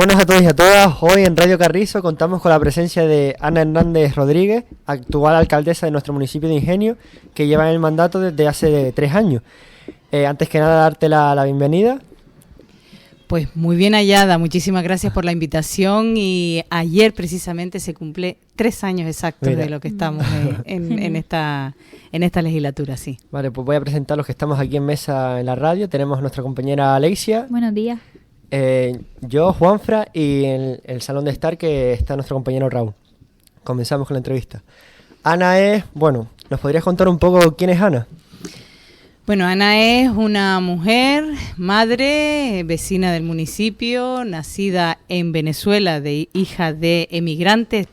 Buenas a todos y a todas. Hoy en Radio Carrizo contamos con la presencia de Ana Hernández Rodríguez, actual alcaldesa de nuestro municipio de Ingenio, que lleva en el mandato desde hace 3 años. Antes que nada, darte la bienvenida. Pues muy bien hallada, muchísimas gracias por la invitación, y ayer precisamente se cumple 3 años exactos de lo que estamos en esta legislatura, sí. Vale, pues voy a presentar los que estamos aquí en mesa en la radio. Tenemos a nuestra compañera Alexia. Buenos días. Yo, Juanfra, y en el salón de estar que está nuestro compañero Raúl. Comenzamos con la entrevista. Ana ¿nos podrías contar un poco quién es Ana? Bueno, Ana es una mujer, madre, vecina del municipio, nacida en Venezuela, hija de emigrantes,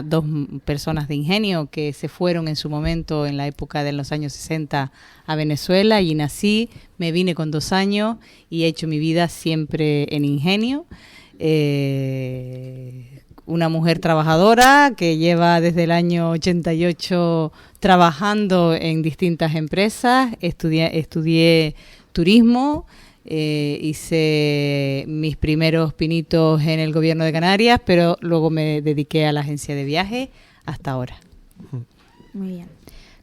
dos personas de Ingenio que se fueron en su momento en la época de los años 60 a Venezuela. Y nací, me vine con 2 años y he hecho mi vida siempre en Ingenio. Una mujer trabajadora que lleva desde el año 88 trabajando en distintas empresas. Estudié turismo, hice mis primeros pinitos en el gobierno de Canarias, pero luego me dediqué a la agencia de viajes hasta ahora. Muy bien.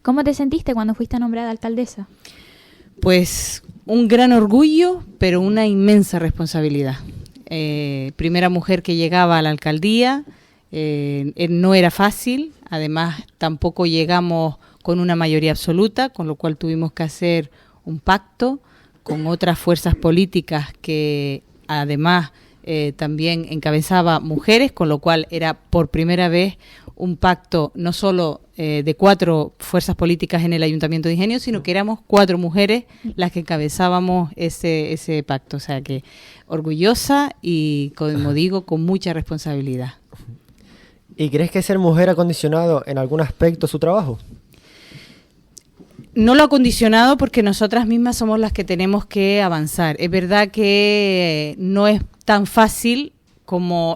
¿Cómo te sentiste cuando fuiste nombrada alcaldesa? Pues un gran orgullo, pero una inmensa responsabilidad. Primera mujer que llegaba a la alcaldía, no era fácil, además tampoco llegamos con una mayoría absoluta, con lo cual tuvimos que hacer un pacto con otras fuerzas políticas que además también encabezaba mujeres, con lo cual era por primera vez un pacto no solo de 4 fuerzas políticas en el Ayuntamiento de Ingenio, sino que éramos 4 mujeres las que encabezábamos ese pacto. O sea que orgullosa y, como digo, con mucha responsabilidad. ¿Y crees que ser mujer ha condicionado en algún aspecto su trabajo? No lo ha condicionado porque nosotras mismas somos las que tenemos que avanzar. Es verdad que no es tan fácil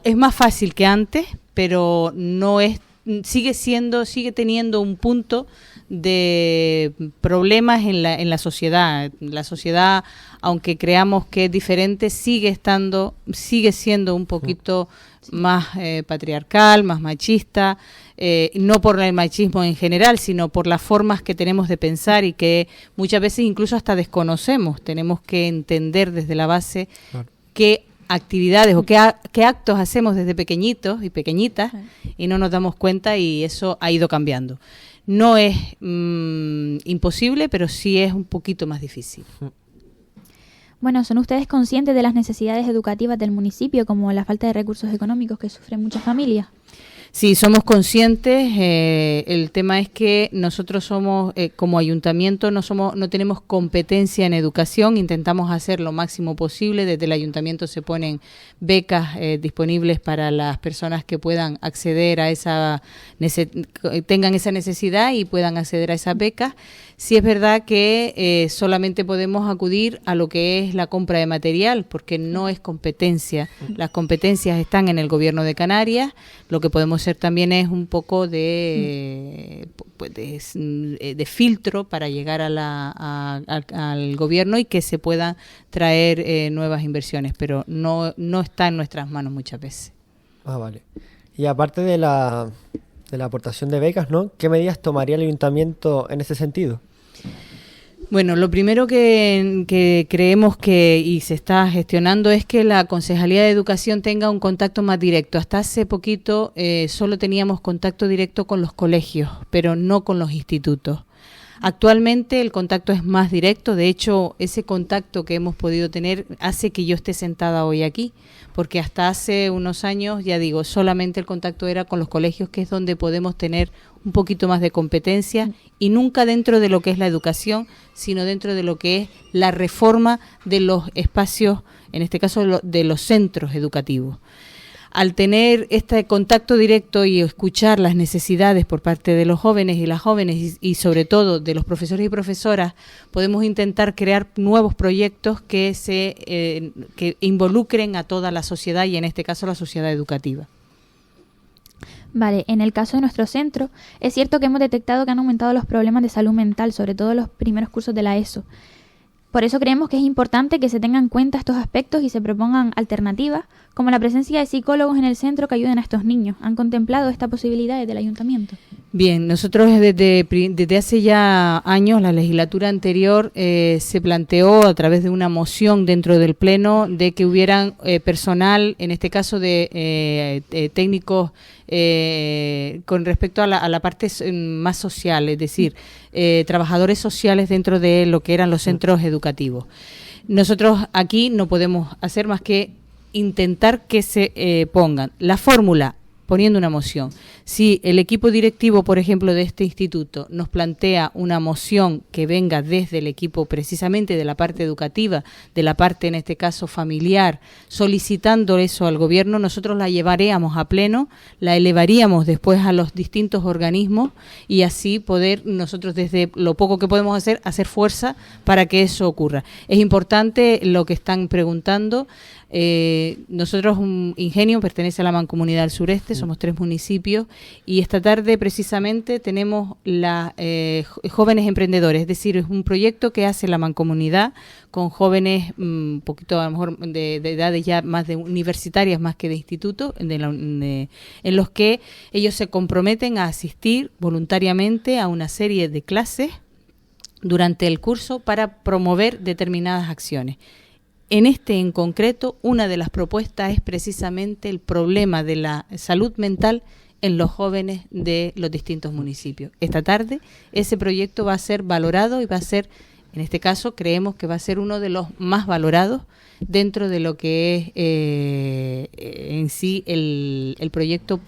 es más fácil que antes, pero no es, sigue teniendo un punto de problemas en la sociedad. La sociedad, aunque creamos que es diferente, sigue siendo un poquito más patriarcal, más machista, no por el machismo en general, sino por las formas que tenemos de pensar y que muchas veces incluso hasta desconocemos. Tenemos que entender desde la base qué actividades o qué actos hacemos desde pequeñitos y pequeñitas y no nos damos cuenta, y eso ha ido cambiando. No es imposible, pero sí es un poquito más difícil. Bueno, ¿son ustedes conscientes de las necesidades educativas del municipio, como la falta de recursos económicos que sufren muchas familias? Sí, somos conscientes. El tema es que nosotros somos, como ayuntamiento, no tenemos competencia en educación. Intentamos hacer lo máximo posible. Desde el ayuntamiento se ponen becas disponibles para las personas que puedan acceder a tengan esa necesidad y puedan acceder a esas becas. Sí es verdad que solamente podemos acudir a lo que es la compra de material, porque no es competencia. Las competencias están en el Gobierno de Canarias. Lo que podemos hacer también es un poco de filtro para llegar al Gobierno y que se puedan traer nuevas inversiones, pero no está en nuestras manos muchas veces. Vale. Y aparte de la aportación de becas, ¿no? ¿Qué medidas tomaría el ayuntamiento en ese sentido? Bueno, lo primero que creemos y se está gestionando es que la Concejalía de Educación tenga un contacto más directo. Hasta hace poquito solo teníamos contacto directo con los colegios, pero no con los institutos. Actualmente el contacto es más directo. De hecho, ese contacto que hemos podido tener hace que yo esté sentada hoy aquí, porque hasta hace unos años, ya digo, solamente el contacto era con los colegios, que es donde podemos tener un poquito más de competencia, y nunca dentro de lo que es la educación, sino dentro de lo que es la reforma de los espacios, en este caso de los centros educativos. Al tener este contacto directo y escuchar las necesidades por parte de los jóvenes y las jóvenes y sobre todo de los profesores y profesoras, podemos intentar crear nuevos proyectos que involucren a toda la sociedad, y en este caso la sociedad educativa. Vale, en el caso de nuestro centro, es cierto que hemos detectado que han aumentado los problemas de salud mental, sobre todo en los primeros cursos de la ESO. Por eso creemos que es importante que se tengan en cuenta estos aspectos y se propongan alternativas, como la presencia de psicólogos en el centro que ayuden a estos niños. ¿Han contemplado esta posibilidad desde el ayuntamiento? Bien, nosotros desde hace ya años, la legislatura anterior se planteó a través de una moción dentro del Pleno de que hubieran personal, en este caso de técnicos con respecto a la parte más social, es decir, trabajadores sociales dentro de lo que eran los centros educativos. Nosotros aquí no podemos hacer más que intentar que se pongan la fórmula, poniendo una moción. Si el equipo directivo, por ejemplo, de este instituto nos plantea una moción que venga desde el equipo precisamente de la parte educativa, de la parte, en este caso, familiar, solicitando eso al gobierno, nosotros la llevaríamos a pleno, la elevaríamos después a los distintos organismos y así poder nosotros, desde lo poco que podemos hacer fuerza para que eso ocurra. Es importante lo que están preguntando. Nosotros, Ingenio pertenece a la Mancomunidad del Sureste, somos 3 municipios y esta tarde precisamente tenemos jóvenes emprendedores, es decir, es un proyecto que hace la Mancomunidad con jóvenes un poquito a lo mejor de edades ya más de universitarias más que de instituto, en los que ellos se comprometen a asistir voluntariamente a una serie de clases durante el curso para promover determinadas acciones. En concreto, una de las propuestas es precisamente el problema de la salud mental en los jóvenes de los distintos municipios. Esta tarde ese proyecto va a ser valorado y va a ser, en este caso, creemos que va a ser uno de los más valorados dentro de lo que es en sí el proyecto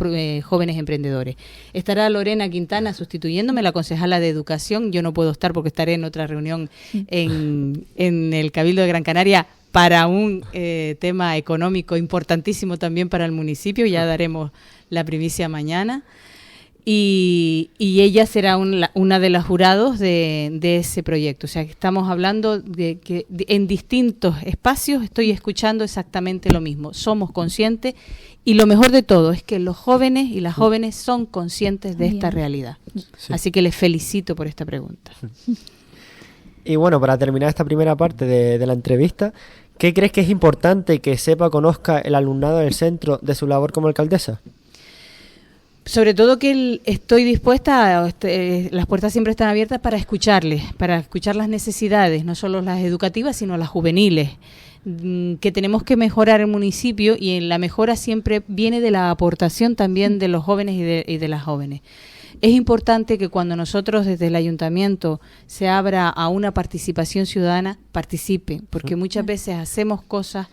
Jóvenes Emprendedores. Estará Lorena Quintana sustituyéndome, la concejala de Educación. Yo no puedo estar porque estaré en otra reunión en el Cabildo de Gran Canaria para un tema económico importantísimo también para el municipio. Ya daremos la primicia mañana. Y ella será una de las jurados de ese proyecto. O sea, que estamos hablando de que en distintos espacios estoy escuchando exactamente lo mismo. Somos conscientes y lo mejor de todo es que los jóvenes y las jóvenes son conscientes de esta realidad. Sí. Así que les felicito por esta pregunta. Y bueno, para terminar esta primera parte de la entrevista, ¿qué crees que es importante que sepa, conozca el alumnado del centro de su labor como alcaldesa? Sobre todo que estoy dispuesta, las puertas siempre están abiertas para escucharles, para escuchar las necesidades, no solo las educativas, sino las juveniles, que tenemos que mejorar el municipio y la mejora siempre viene de la aportación también de los jóvenes y de las jóvenes. Es importante que cuando nosotros desde el ayuntamiento se abra a una participación ciudadana, participe, porque muchas veces hacemos cosas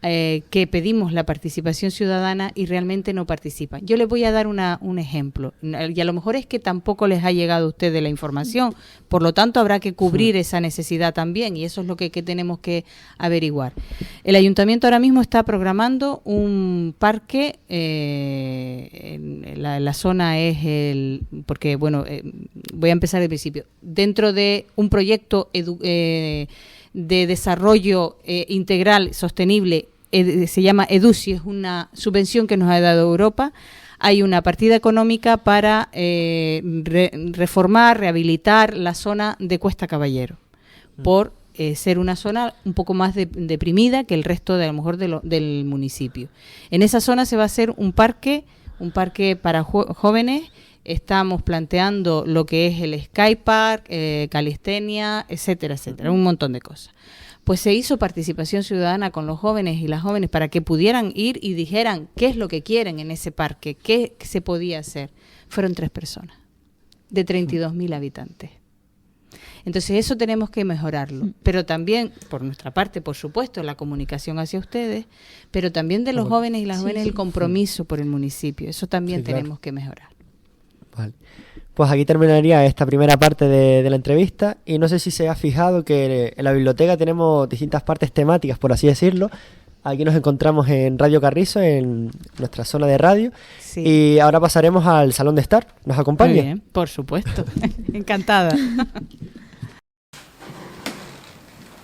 que pedimos la participación ciudadana y realmente no participan. Yo les voy a dar un ejemplo, y a lo mejor es que tampoco les ha llegado a ustedes la información, por lo tanto habrá que cubrir esa necesidad también, y eso es lo que tenemos que averiguar. El ayuntamiento ahora mismo está programando un parque, la zona es porque bueno, voy a empezar del principio, dentro de un proyecto de desarrollo integral sostenible, se llama EDUCI, es una subvención que nos ha dado Europa. Hay una partida económica para reformar, rehabilitar la zona de Cuesta Caballero, por ser una zona un poco más deprimida que el resto de a lo mejor del municipio. En esa zona se va a hacer un parque para jóvenes. Estamos planteando lo que es el Skypark, calistenia, etcétera, etcétera, un montón de cosas. Pues se hizo participación ciudadana con los jóvenes y las jóvenes para que pudieran ir y dijeran qué es lo que quieren en ese parque, qué se podía hacer. Fueron 3 personas, de 32.000 habitantes. Entonces eso tenemos que mejorarlo, pero también, por nuestra parte, por supuesto, la comunicación hacia ustedes, pero también de los jóvenes y las jóvenes el compromiso por el municipio, eso también tenemos que mejorar. Vale. Pues aquí terminaría esta primera parte de la entrevista y no sé si se ha fijado que en la biblioteca tenemos distintas partes temáticas, por así decirlo. Aquí nos encontramos en Radio Carrizo, en nuestra zona de radio, y ahora pasaremos al Salón de Estar. ¿Nos acompaña? Muy bien, por supuesto. Encantada.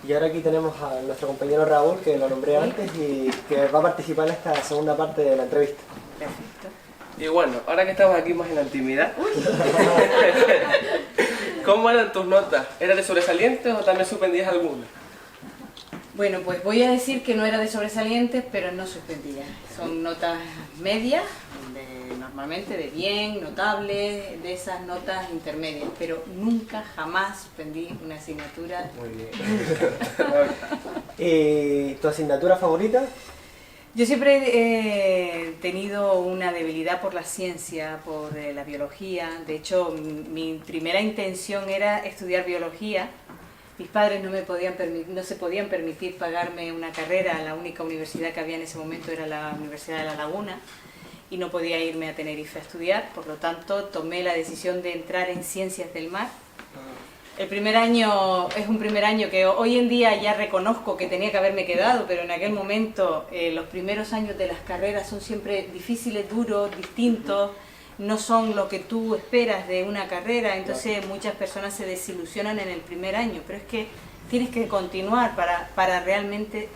Y ahora aquí tenemos a nuestro compañero Raúl, que lo nombré antes y que va a participar en esta segunda parte de la entrevista. Perfecto. Y bueno, ahora que estamos aquí más en la intimidad, ¿cómo eran tus notas? ¿Eran de sobresalientes o también suspendías algunas? Bueno, pues voy a decir que no era de sobresalientes, pero no suspendía. Son notas medias, normalmente de bien, notable, de esas notas intermedias, pero nunca, jamás suspendí una asignatura. Muy bien. ¿Tu asignatura favorita? Yo siempre he tenido una debilidad por la ciencia, por la biología. De hecho, mi primera intención era estudiar biología. Mis padres no se podían permitir pagarme una carrera. La única universidad que había en ese momento era la Universidad de La Laguna y no podía irme a Tenerife a estudiar. Por lo tanto, tomé la decisión de entrar en Ciencias del Mar. El primer año es un primer año que hoy en día ya reconozco que tenía que haberme quedado, pero en aquel momento los primeros años de las carreras son siempre difíciles, duros, distintos. No son lo que tú esperas de una carrera, entonces muchas personas se desilusionan en el primer año, pero es que tienes que continuar para realmente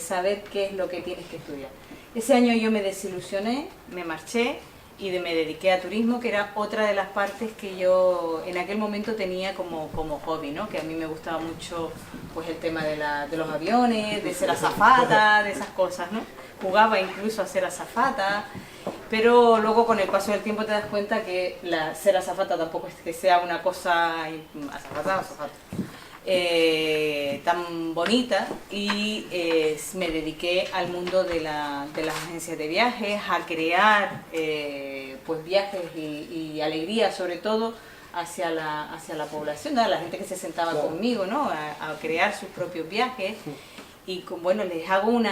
saber qué es lo que tienes que estudiar. Ese año yo me desilusioné, me marché y me dediqué a turismo, que era otra de las partes que yo en aquel momento tenía como hobby, ¿no? Que a mí me gustaba mucho pues el tema de los aviones, de ser azafata, de esas cosas, ¿no? Jugaba incluso a ser azafata, pero luego con el paso del tiempo te das cuenta que ser azafata tampoco es que sea una cosa azafata, tan bonita, y me dediqué al mundo de las agencias de viajes, a crear pues viajes y alegría sobre todo hacia la población, ¿no? A la gente que se sentaba conmigo, ¿no? A crear sus propios viajes. Y bueno, les hago un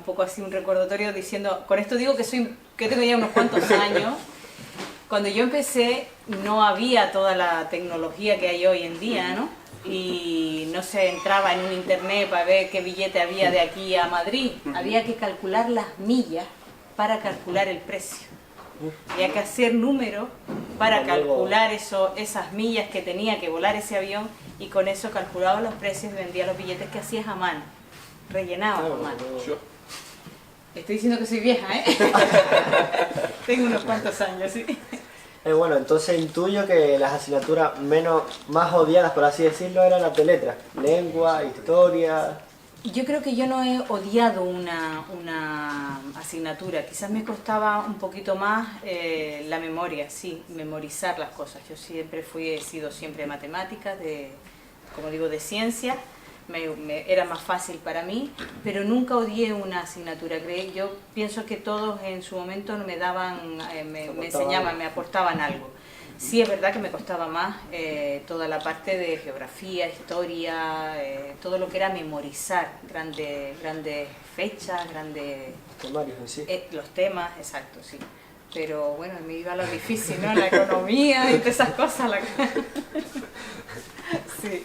poco así un recordatorio diciendo, con esto digo que tengo ya unos cuantos años. Cuando yo empecé no había toda la tecnología que hay hoy en día, ¿no? Y no se entraba en un internet para ver qué billete había de aquí a Madrid. Había que calcular las millas para calcular el precio. Había que hacer números para calcular esas millas que tenía que volar ese avión, y con eso calculaba los precios y vendía los billetes que hacías a mano, rellenaba a mano. Estoy diciendo que soy vieja, ¿eh? Tengo unos cuantos años, ¿sí? Bueno, entonces intuyo que las asignaturas más odiadas, por así decirlo, eran las de letras, lengua, historia. Yo creo que yo no he odiado una asignatura, quizás me costaba un poquito más la memoria, sí, memorizar las cosas. Yo siempre he sido siempre de matemáticas, como digo, de ciencia, era más fácil para mí, pero nunca odié una asignatura. Yo pienso que todos en su momento me daban, me enseñaban, me aportaban algo. Sí, es verdad que me costaba más toda la parte de geografía, historia, todo lo que era memorizar grandes fechas, grandes temarios, sí. Los temas, exacto, sí. Pero bueno, me iba a lo difícil, ¿no? La economía y todas esas cosas. Sí.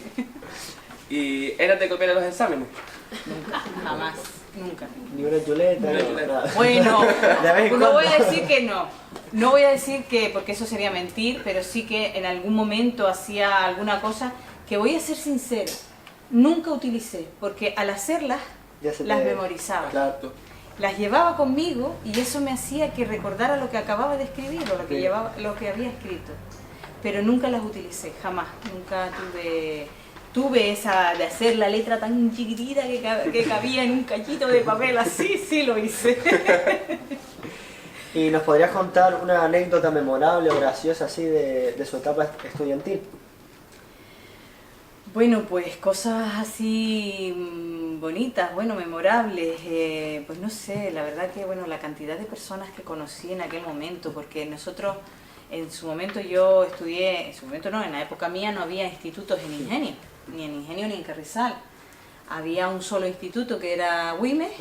¿Y eras de copiar los exámenes? Nunca, jamás, nunca. Ni una chuleta, Nada. Bueno, no cuando. voy a decir que no. No voy a decir que, porque eso sería mentir, pero sí que en algún momento hacía alguna cosa que, voy a ser sincera, nunca utilicé, porque al hacerlas las memorizaba. Claro. Las llevaba conmigo y eso me hacía que recordara lo que acababa de escribir o lo que había escrito. Pero nunca las utilicé, jamás. Nunca tuve esa de hacer la letra tan chiquitita que cabía en un cachito de papel, así sí lo hice. ¿Y nos podrías contar una anécdota memorable o graciosa así de su etapa estudiantil? Bueno, pues cosas así bonitas, bueno, memorables, pues no sé, la verdad que bueno, la cantidad de personas que conocí en aquel momento, porque nosotros en su momento yo estudié, en su momento no, en la época mía no había institutos en Ingenio, ni en Ingenio ni en Carrizal, había un solo instituto que era Agüimes,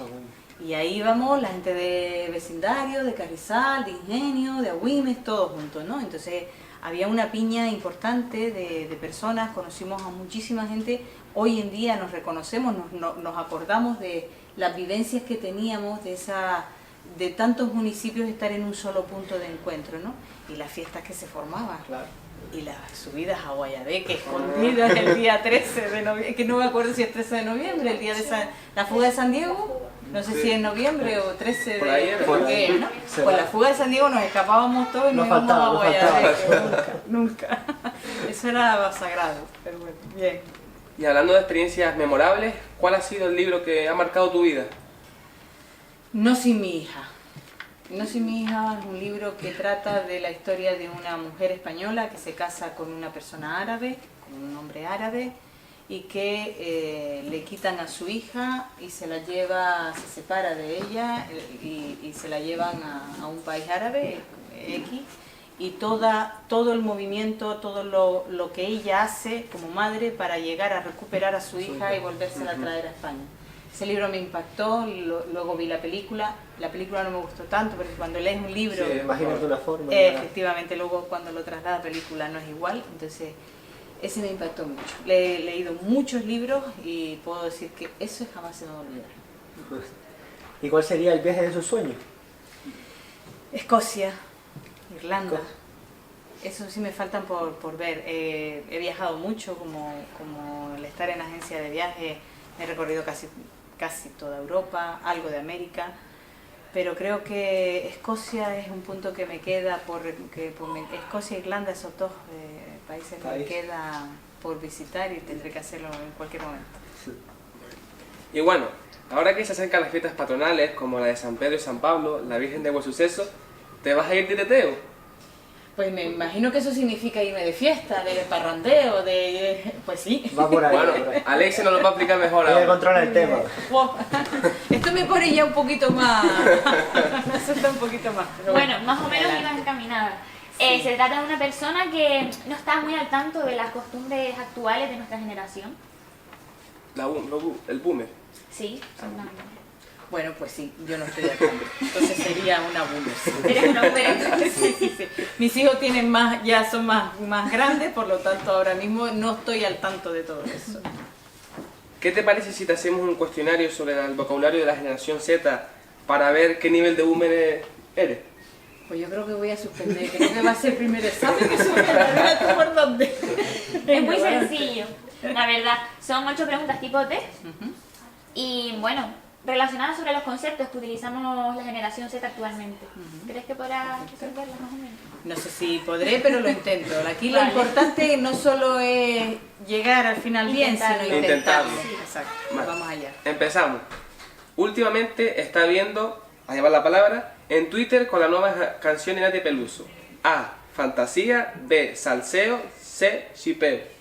y ahí íbamos la gente de vecindario, de Carrizal, de Ingenio, de Agüimes, todos juntos, ¿no? Entonces había una piña importante de personas, conocimos a muchísima gente, hoy en día nos reconocemos, nos acordamos de las vivencias que teníamos, de tantos municipios estar en un solo punto de encuentro, ¿no? Y las fiestas que se formaban. Claro. Y las subidas a Guayabeque, escondidas el día 13 de noviembre, que no me acuerdo si es 13 de noviembre, el día de la fuga de San Diego, no sé si es noviembre o 13 de... Por ahí era. ¿Por qué, no? Pues la fuga de San Diego nos escapábamos todos y nos íbamos a Guayabeque, nunca. Eso era sagrado, pero bueno, bien. Y hablando de experiencias memorables, ¿cuál ha sido el libro que ha marcado tu vida? No sin mi hija. No sin mi hija es un libro que trata de la historia de una mujer española que se casa con una persona árabe, con un hombre árabe, y que le quitan a su hija y se la lleva, se separa de ella y se la llevan a un país árabe, X, y todo el movimiento, todo lo que ella hace como madre para llegar a recuperar a su hija y volvérsela a traer a España. Ese libro me impactó, luego vi la película no me gustó tanto, porque cuando lees un libro... Sí, imagínate una forma. efectivamente, luego cuando lo traslada a película no es igual, entonces ese me impactó mucho. Le he leído muchos libros y puedo decir que eso jamás se me va a olvidar. ¿Y cuál sería el viaje de sus sueños? Escocia, Irlanda, eso sí me faltan por ver. He viajado mucho, como el estar en agencia de viaje, he recorrido casi toda Europa, algo de América, pero creo que Escocia es un punto que me queda, Escocia e Irlanda, esos dos países me queda por visitar y tendré que hacerlo en cualquier momento. Y bueno, ahora que se acercan las fiestas patronales, como la de San Pedro y San Pablo, la Virgen de Buen Suceso, ¿te vas a ir de teteo? Pues me imagino que eso significa irme de fiesta, de parrandeo, pues sí. Va por ahí. Bueno, Alexia nos lo va a explicar mejor Ella ahora. controla el tema. Esto me pone ya un poquito más... me asusta un poquito más. Pero Bueno, más o menos adelante. ibas encaminada. Sí. Se trata de una persona que no está muy al tanto de las costumbres actuales de nuestra generación. El boomer. Sí, son las... Bueno, pues sí, yo no estoy de acuerdo. Entonces sería una boomer. Eres una mujer, entonces. Sí. Mis hijos ya son más grandes, por lo tanto ahora mismo no estoy al tanto de todo eso. ¿Qué te parece si te hacemos un cuestionario sobre el vocabulario de la generación Z para ver qué nivel de boomer eres? Pues yo creo que voy a suspender, creo que va a ser el primer examen que suspender. ¿Tú por dónde? Es muy sencillo, la verdad. Son 8 preguntas tipo test. Y bueno, relacionadas sobre los conceptos que utilizamos la generación Z actualmente. ¿Crees que podrás resolverlas más o menos? No sé si podré, pero lo intento. Aquí lo Vale. importante no solo es llegar al final bien, Intentarlo. sino intentarlo. Intentarlo. Exacto, Vale. vamos allá. Empezamos. Últimamente está viendo, a llevar la palabra, en Twitter con la nueva canción de Nati Peluso. A. Fantasía. B. Salseo. C. Shipeo.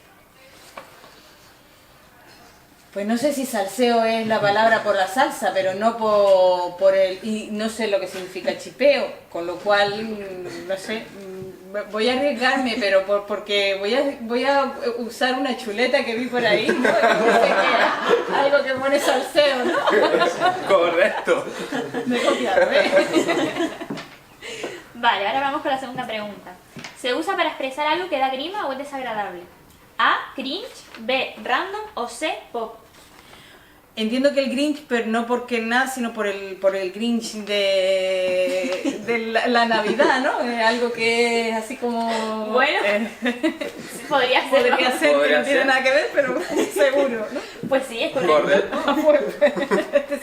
Pues no sé si salseo es la palabra por la salsa, pero no por el... Y no sé lo que significa chipeo, con lo cual, no sé, voy a arriesgarme, pero porque voy a usar una chuleta que vi por ahí, ¿no? Que sé que algo que pone salseo, ¿no? Correcto. Me he copiado, ¿eh? Vale, ahora vamos con la segunda pregunta. ¿Se usa para expresar algo que da grima o es desagradable? A. Cringe. B. Random. O C. Pop. Entiendo que el Grinch, pero no porque nada, sino por el Grinch de la Navidad, ¿no? Es algo que es así como... Bueno, podría ser. Podría ser que Podría no tiene ser. nada que ver, pero seguro, ¿no? Pues sí, es correcto. Correcto.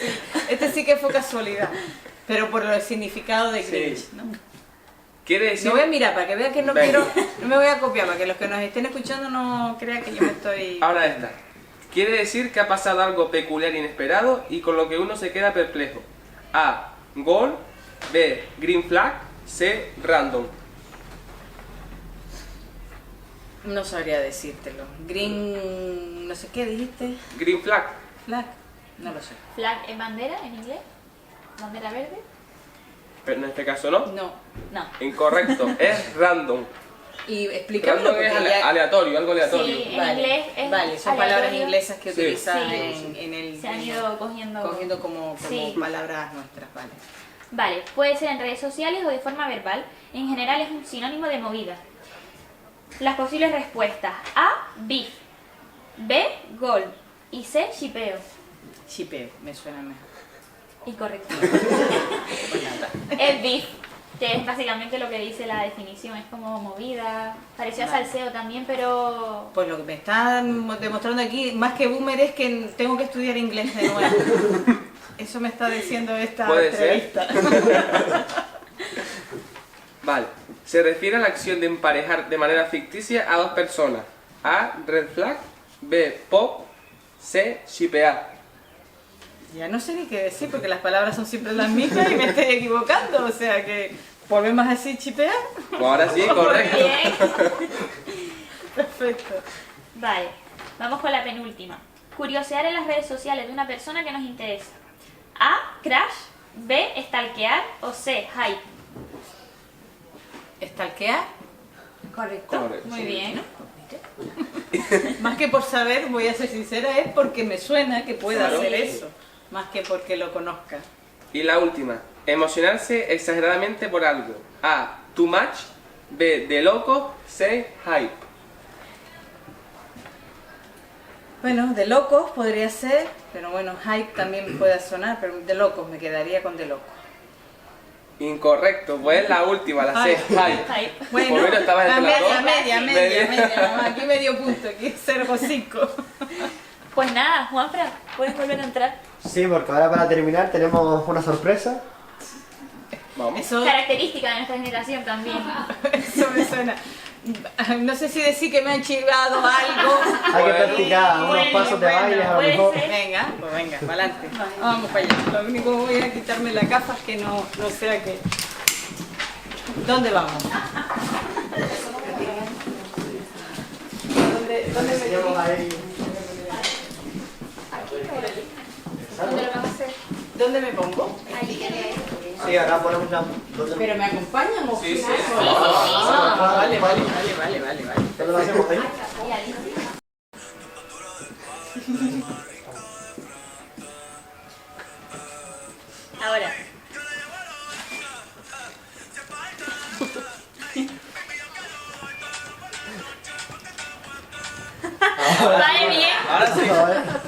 Este sí que fue casualidad, pero por el significado de Sí. Grinch, ¿no? Quiere decir... No voy a mirar para que vean que no Venga. no me voy a copiar, para que los que nos estén escuchando no crean que yo me estoy... Ahora esta. Quiere decir que ha pasado algo peculiar e inesperado y con lo que uno se queda perplejo. A. Gol. B. Green flag. C. Random. No sabría decírtelo. Green... no sé qué dijiste. Green flag. Flag. No lo sé. Flag es bandera en inglés. Bandera verde. Pero en este caso no. No. No. Incorrecto. Es random. Y explícamelo Random es porque ya... aleatorio, algo aleatorio. Sí, en inglés es vale, son palabras aleatorio. inglesas que Sí. utilizan Sí. en el... Se han ido cogiendo como Sí. palabras nuestras, vale. Vale, puede ser en redes sociales o de forma verbal. En general es un sinónimo de movida. Las posibles respuestas: A. Beef. B. Gol. Y C. Shipeo. Chipeo, me suena mejor. Incorrecto. Pues nada. Es beef, que es básicamente lo que dice la definición. Es como movida. Pareció a Vale. salseo también, pero... Pues lo que me está demostrando aquí, más que boomer, es que tengo que estudiar inglés de nuevo. Eso me está diciendo esta Puede ser. entrevista. Vale. Se refiere a la acción de emparejar de manera ficticia a dos personas. A. Red flag. B. Pop. C. Shipear. Ya no sé ni qué decir porque las palabras son siempre las mismas y me estoy equivocando. O sea que, ¿volvemos a decir chipear? Pues ahora sí, correcto. Bien. Perfecto. Vale, vamos con la penúltima. Curiosear en las redes sociales de una persona que nos interesa. A. Crash. B. Stalkear. O C. Hype. ¿Estalquear? Correcto. Correcto. Muy bien. Más que por saber, voy a ser sincera, es porque me suena que pueda Sí. hacer eso. Más que porque lo conozca. Y la última. Emocionarse exageradamente por algo. A. Too much. B. De loco. C. Hype. Bueno, de locos podría ser, pero bueno, hype también puede sonar, pero de locos me quedaría con de locos. Incorrecto. Pues la última, la C. Hype. Hype. Bueno, Por menos estabas la entre las dos. media. Aquí medio punto, aquí 0,5. Pues nada, Juanfran, puedes volver a entrar. Sí, porque ahora para terminar tenemos una sorpresa. Vamos. Eso, Característica de nuestra generación también. eso me suena. No sé si decir que me han chivado algo. Hay que practicar unos Bueno, pasos de baile a lo puede mejor. ser. Venga, pues venga, para adelante. Vamos para allá. Lo único que voy a quitarme las gafas que no sea que... ¿Dónde vamos? ¿Dónde me Enseñamos ahí. ¿Dónde lo vas a hacer? ¿Dónde me pongo? Sí, ahora ponemos la... ¿Pero me acompañan o Sí, sí. Ah, vale. ¿Dónde lo hacemos ahí? Ahora. Vale, bien. Ahora sí. A ver.